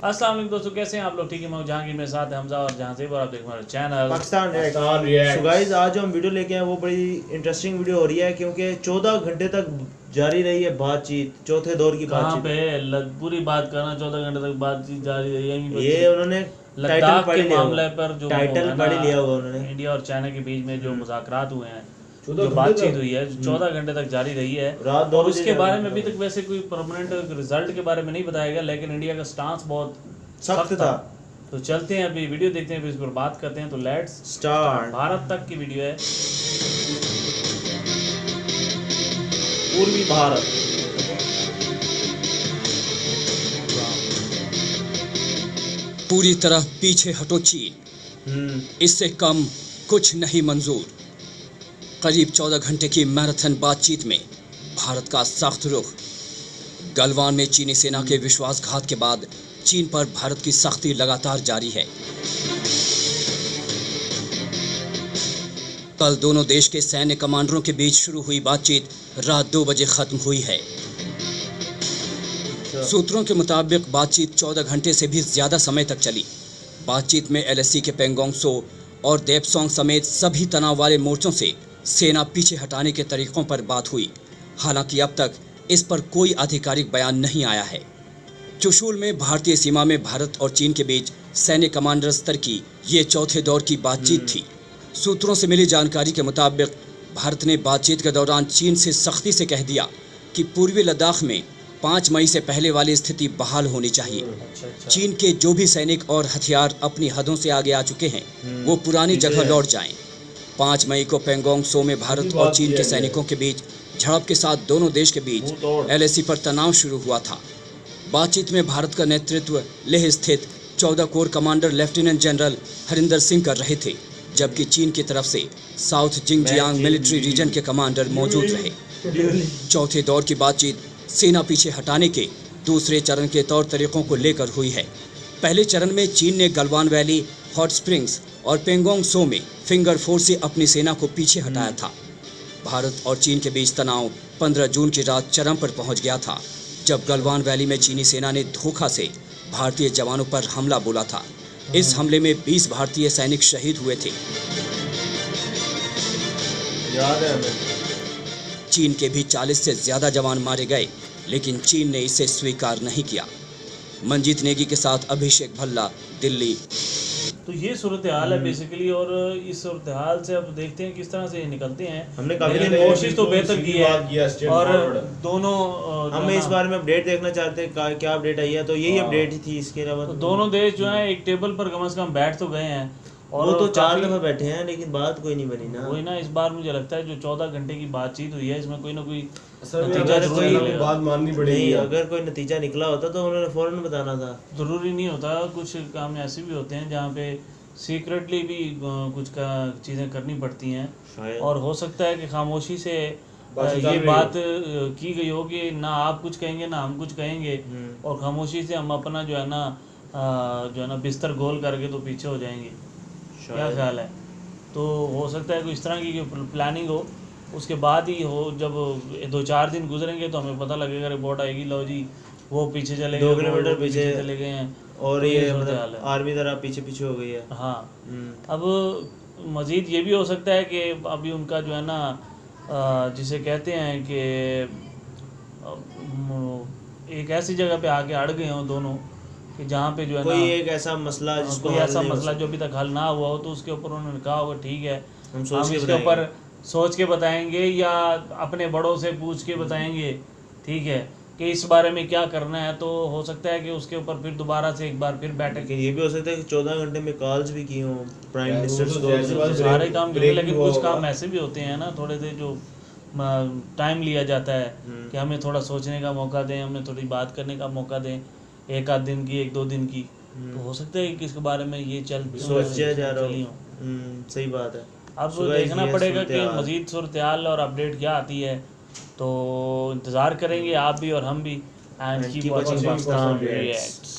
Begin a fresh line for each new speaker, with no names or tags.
अस्सलाम वालेकुम दोस्तों, कैसे हैं आप लोग? ठीक है, मैं जहांगीर, मेरे साथ है हमजा और जहांज़ेब और आप देख हमारा channel
Pakistan react. So guys, आज जो हम वीडियो लेके आए वो बड़ी इंटरेस्टिंग वीडियो हो रही है क्योंकि 14 घंटे तक जारी रही है बातचीत, चौथे दौर की
कहाँ
बातचीत।
पे पूरी बात करना, 14 घंटे तक बातचीत जारी रही है।
ये उन्होंने
लद्दाख के मामले पर जो
टाइटल पढ़ लिया हुआ उन्होंने।
इंडिया और चाइना के बीच में जो मुज़ाकरात हुए हैं, जो बातचीत हुई है, 14 घंटे तक जारी रही है। और उसके बारे में अभी तक वैसे कोई परमानेंट रिजल्ट के बारे में नहीं बताया गया, लेकिन इंडिया का स्टांस बहुत
सख्त था।
तो चलते हैं, अभी वीडियो देखते हैं, फिर इस पर बात करते हैं। तो लेट्स
स्टार्ट।
भारत तक की वीडियो है।
पूर्वी भारत।
पूरी तरह पीछे हटो चीन, इससे कम कुछ नहीं मंजूर। करीब 14 घंटे की मैराथन बातचीत में भारत का सख्त रुख। गलवान में चीनी सेना के विश्वासघात के बाद चीन पर भारत की सख्ती लगातार जारी है। कल दोनों देश के सैन्य कमांडरों के बीच शुरू हुई बातचीत रात 2 बजे खत्म हुई है। सूत्रों के मुताबिक बातचीत 14 घंटे से भी ज्यादा समय तक चली। बातचीत में एलएसी के पेंगोंग सो और देपसोंग समेत सभी तनाव वाले मोर्चों से सेना पीछे हटाने के तरीकों पर बात हुई। हालांकि अब तक इस पर कोई आधिकारिक बयान नहीं आया है। चुशूल में भारतीय सीमा में भारत और चीन के बीच सैन्य कमांडर स्तर की ये चौथे दौर की बातचीत थी। सूत्रों से मिली जानकारी के मुताबिक भारत ने बातचीत के दौरान चीन से सख्ती से कह दिया कि पूर्वी लद्दाख में 5 मई से पहले वाली स्थिति बहाल होनी चाहिए। चीन के जो भी सैनिक और हथियार अपनी हदों से आगे आ चुके हैं वो पुरानी जगह लौट जाएं। 5 मई को पेंगोंग सो में भारत और चीन के सैनिकों के बीच झड़प के साथ दोनों देश के बीच एलएसी पर तनाव शुरू हुआ था। बातचीत में भारत का नेतृत्व लेह स्थित 14 core commander lieutenant general Harinder Singh कर रहे थे, जबकि चीन की तरफ से साउथ जिंगजियांग मिलिट्री रीजन के कमांडर मौजूद रहे। चौथे दौर की बातचीत सेना पीछे हटाने के दूसरे चरण के तौर तरीकों को लेकर हुई है। पहले चरण में चीन ने गलवान वैली, हॉट स्प्रिंग्स और पेंगोंग सो में फिंगर 4 से अपनी सेना को पीछे हटाया था। भारत और चीन के बीच तनाव 15 जून की रात चरम पर पहुंच गया था, जब गलवान वैली में चीनी सेना ने धोखा से भारतीय जवानों पर हमला बोला था। इस हमले में 20 भारतीय सैनिक शहीद हुए थे।
याद है हमें।
चीन के भी 40 से ज्यादा जवान मारे गए, लेकिन चीन ने इसे स्वीकार नहीं किया। मंजीत नेगी के साथ अभिषेक भल्ला, दिल्ली।
तो ये सूरत हाल है बेसिकली, और इस सूरत हाल से अब देखते हैं किस तरह से निकलते हैं।
हमने काफी
कोशिश तो बेहतर की है और दोनों
हम इस बारे में अपडेट देखना चाहते हैं, क्या अपडेट आई है। तो यही अपडेट ही थी, इसके अलावा
तो दोनों देश जो है एक टेबल पर कम से कम बैठ तो गए हैं। और
वो तो 4 दफा बैठे हैं, लेकिन बात कोई नहीं बनी ना।
वही ना, इस बार मुझे लगता है जो 14 घंटे की बातचीत हुई है, इसमें कोई ना कोई
नतीजा बात माननी पड़ेगी। अगर कोई नतीजा निकला होता तो उन्होंने फौरन बताना था।
ज़रूरी नहीं होता, कुछ काम ऐसे भी होते हैं जहाँ पे सीक्रेटली भी कुछ चीज़ें करनी पड़ती हैं, और हो सकता है कि खामोशी से ये बात की गई हो कि ना आप कुछ कहेंगे ना हम कुछ कहेंगे, और खामोशी से हम अपना जो है ना बिस्तर गोल करके तो पीछे हो जाएंगे। क्या ख्याल है? तो हो सकता है कोई इस तरह की प्लानिंग हो, उसके बाद ही हो। जब 2-4 दिन गुजरेंगे तो हमें पता लगेगा, रिपोर्ट आएगी, लो जी वो पीछे चले गए,
2 किलोमीटर पीछे
चले गए हैं,
और ये मतलब आर्मी तरह पीछे पीछे हो गई है।
हाँ, अब मज़ीद ये भी हो सकता है कि अभी उनका जो है ना जिसे कहते हैं कि एक ऐसी जगह पे आके अड़ गए हों दोनों कि जहाँ पे जो है
कोई एक ऐसा मसला जिसको
कोई ऐसा मसला जो अभी तक हल ना हुआ हो, तो उसके ऊपर उन्होंने कहा होगा ठीक है
हम
इसके ऊपर सोच के बताएंगे या अपने बड़ों से पूछ के बताएंगे, ठीक है, कि इस बारे में क्या करना है। तो हो सकता है कि उसके ऊपर फिर दोबारा से एक बार फिर बैठक।
ये भी हो सकता है कि 14 घंटे में कॉल्स भी की हों प्राइम मिनिस्टर
सारे काम किए, लेकिन कुछ काम ऐसे भी होते हैं ना थोड़े से जो टाइम लिया जाता है कि हमें थोड़ा सोचने का मौका दें, हमें थोड़ी बात करने का मौका दें, 1-8 दिन की, 1-2 दिन की। तो हो सकता है कि इसके बारे में ये
सोचा जा रहा हो। सही बात है।
अब देखना पड़ेगा कि मज़ीद सूरत हाल और अपडेट क्या आती है। तो इंतज़ार करेंगे आप भी और हम भी। And keep watching Pakistan reacts.